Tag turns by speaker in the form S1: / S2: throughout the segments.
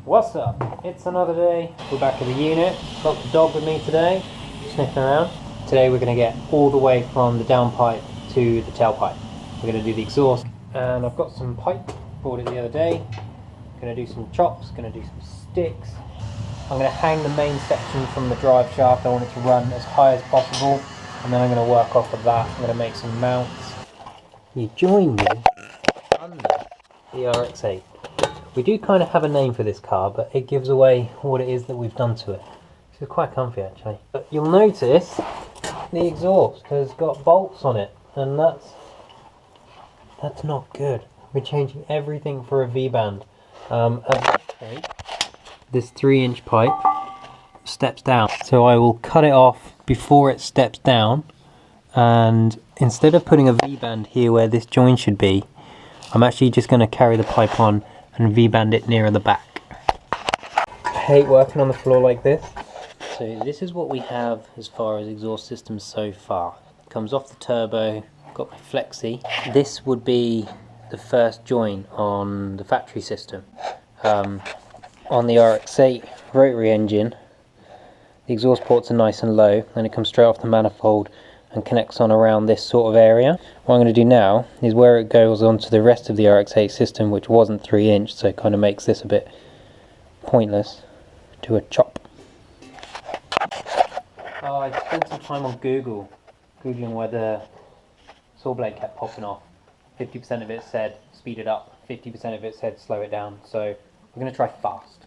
S1: What's up? It's another day. We're back at the unit. Got the dog with me today, sniffing around. Today we're going to get all the way from the downpipe to the tailpipe. We're going to do the exhaust, and I've got some pipe. Bought it the other day. Going to do some chops. Going to do some sticks. I'm going to hang the main section from the drive shaft. I want it to run as high as possible, and then I'm going to work off of that. I'm going to make some mounts. You join me under the RX8. We do kind of have a name for this car, but it gives away what it is that we've done to it. It's quite comfy actually. But you'll notice the exhaust has got bolts on it, and that's not good. We're changing everything for a V-band. This 3-inch pipe steps down, so I will cut it off before it steps down, and instead of putting a V-band here where this joint should be, I'm actually just going to carry the pipe on and V-band it nearer the back. I hate working on the floor like this. So this is what we have as far as exhaust systems so far. It comes off the turbo, got my flexi. This would be the first joint on the factory system. On the RX8 rotary engine, the exhaust ports are nice and low, and it comes straight off the manifold and connects on around this sort of area. What I'm going to do now is where it goes onto the rest of the RX8 system, which wasn't 3-inch, so it kind of makes this a bit pointless, do a chop. Oh, I spent some time on Googling where the saw blade kept popping off. 50% of it said speed it up, 50% of it said slow it down, so we're going to try fast.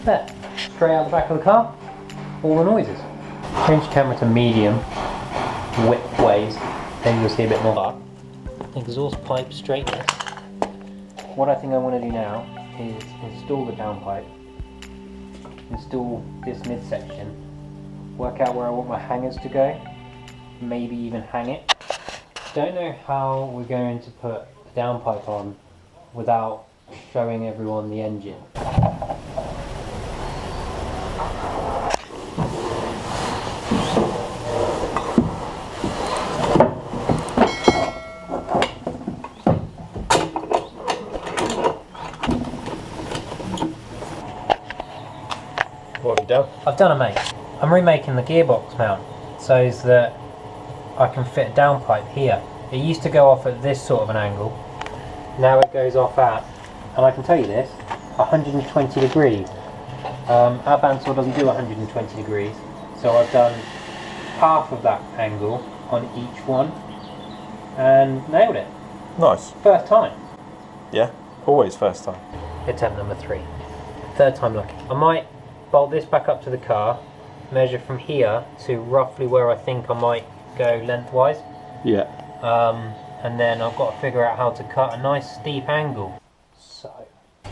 S1: There, straight out the back of the car, all the noises. Change the camera to medium width ways, then you'll see a bit more. Exhaust pipe straightness. What I think I want to do now is install the downpipe, install this midsection, work out where I want my hangers to go, maybe even hang it. Don't know how we're going to put the downpipe on without showing everyone the engine.
S2: What have you done?
S1: I've done a mate. I'm remaking the gearbox mount so that I can fit a downpipe here. It used to go off at this sort of an angle. Now it goes off at, and I can tell you this, 120 degrees. Our bandsaw doesn't do 120 degrees, so I've done half of that angle on each one and nailed it.
S2: Nice.
S1: First time.
S2: Yeah, always first time.
S1: Attempt number 3. Third time lucky. I might bolt this back up to the car, measure from here to roughly where I think I might go lengthwise.
S2: Yeah.
S1: And then I've got to figure out how to cut a nice steep angle. So,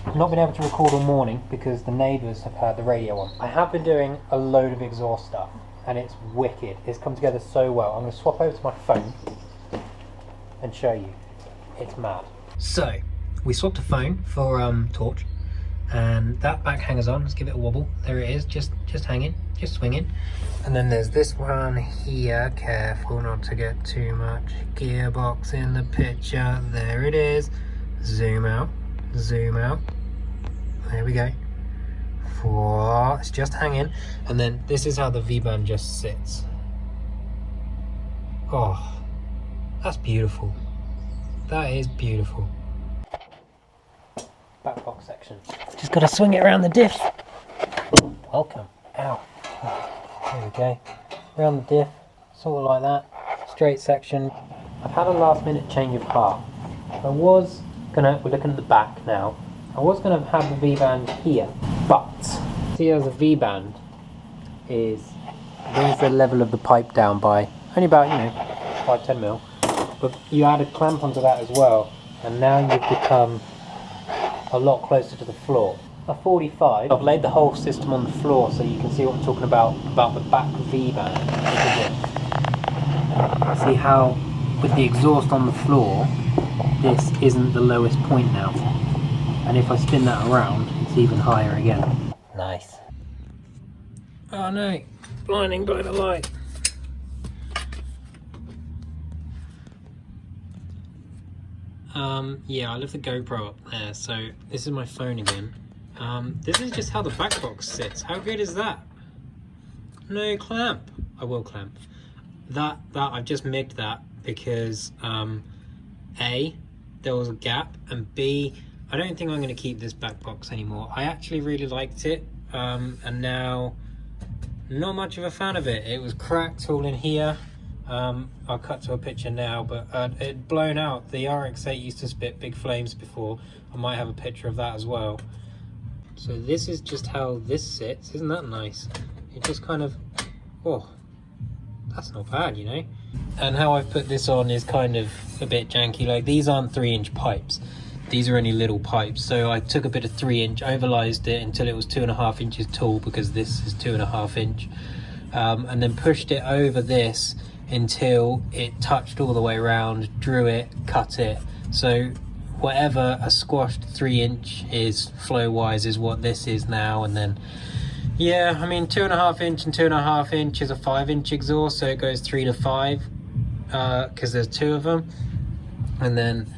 S1: I've not been able to record all morning because the neighbours have had the radio on. I have been doing a load of exhaust stuff and it's wicked. It's come together so well. I'm going to swap over to my phone and show you. It's mad. So, we swapped a phone for torch. And that back hanger's on. Let's give it a wobble. There it is, just hanging, just swinging. And then there's this one here. Careful not to get too much gearbox in the picture. There it is. Zoom out, zoom out. There we go. It's just hanging. And then this is how the V-band just sits. Oh, that's beautiful. That is beautiful. Back box section. Just got to swing it around the diff. Welcome. Ow. There we go. Around the diff, sort of like that. Straight section. I've had a last minute change of heart. We're looking at the back now. I was going to have the V-band here, but see how the V-band brings the level of the pipe down by only about 5-10 mil. But you add a clamp onto that as well, and now you've become a lot closer to the floor. A 45, I've laid the whole system on the floor so you can see what I'm talking about the back V-band. See how with the exhaust on the floor, this isn't the lowest point now. And if I spin that around, it's even higher again. Nice. Oh no, blinding by the light. Yeah, I left the GoPro up there, so this is my phone again. This is just how the back box sits. How good is that? No clamp. I will clamp. That I've just MIG'd that because A, there was a gap, and B, I don't think I'm going to keep this back box anymore. I actually really liked it, and now not much of a fan of it. It was cracked all in here. I'll cut to a picture now, but it blown out. The RX8 used to spit big flames before. I might have a picture of that as well. So this is just how this sits. Isn't that nice? It just kind of, oh, that's not bad, you know? And how I've put this on is kind of a bit janky. Like, these aren't 3-inch pipes. These are only little pipes. So I took a bit of 3-inch, overlised it until it was 2.5 inches tall, because this is 2.5 inch. And then pushed it over this until it touched all the way around, drew it, cut it. So whatever a squashed 3-inch is flow wise is what this is now. And then, yeah, I mean, 2.5 inch and 2.5 inch is a 5-inch exhaust, so it goes 3 to 5 because there's 2 of them. And then,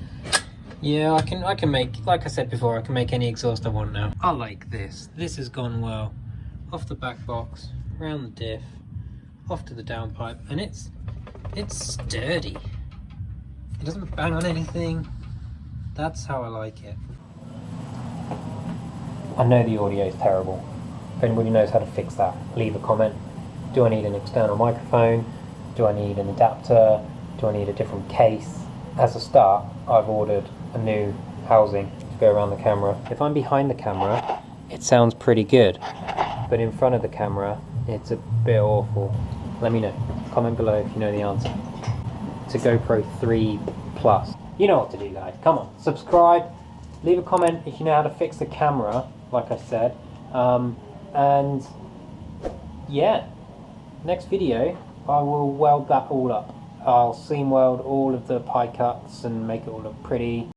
S1: yeah, I can make, like I said before, I can make any exhaust I want now. I like this. This has gone well. Off the back box, around the diff, off to the downpipe, and it's sturdy. It doesn't bang on anything. That's how I like it. I know the audio is terrible. If anybody knows how to fix that, leave a comment. Do I need an external microphone? Do I need an adapter? Do I need a different case? As a start, I've ordered a new housing to go around the camera. If I'm behind the camera, it sounds pretty good. But in front of the camera, it's a bit awful. Let me know. Comment below if you know the answer. It's a GoPro 3 Plus. You know what to do, guys. Come on, subscribe. Leave a comment if you know how to fix the camera, like I said. And yeah, next video, I will weld that all up. I'll seam weld all of the pie cuts and make it all look pretty.